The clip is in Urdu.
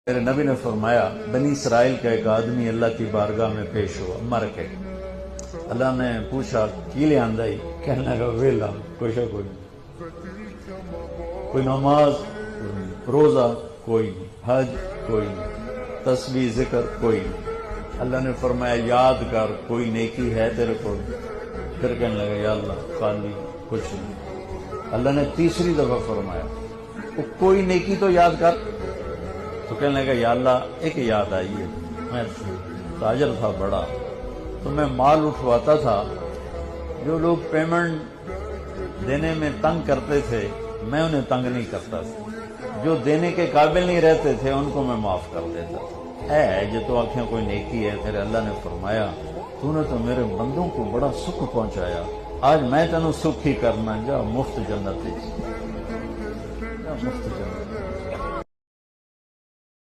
میرے نبی نے فرمایا بنی اسرائیل کا ایک آدمی اللہ کی بارگاہ میں پیش ہوا مر کے. اللہ نے پوچھا کی لے آندہ ہی؟ کہنے لگا ویلا کوئی شا کوئی نہیں، کوئی نماز کوئی نہیں، روزہ کوئی نہیں، حج کوئی نہیں، تسبیح ذکر کوئی نہیں. اللہ نے فرمایا یاد کر کوئی نیکی ہے تیرے کو؟ پھر کہنے لگا یا اللہ خالی کچھ نہیں. اللہ نے تیسری دفعہ فرمایا کوئی نیکی تو یاد کر. تو کہنے لگا یا اللہ ایک یاد آئی ہے، میں تاجر تھا بڑا، تو میں مال اٹھواتا تھا، جو لوگ پیمنٹ دینے میں تنگ کرتے تھے میں انہیں تنگ نہیں کرتا تھا، جو دینے کے قابل نہیں رہتے تھے ان کو میں معاف کر دیتا تھا. ہے جو تو آنکھیں کوئی نیکی ہے. پھر اللہ نے فرمایا تو نے تو میرے بندوں کو بڑا سکھ پہنچایا، آج میں تینوں سکھ ہی کرنا، جا مفت جنت، جا مفت جنت.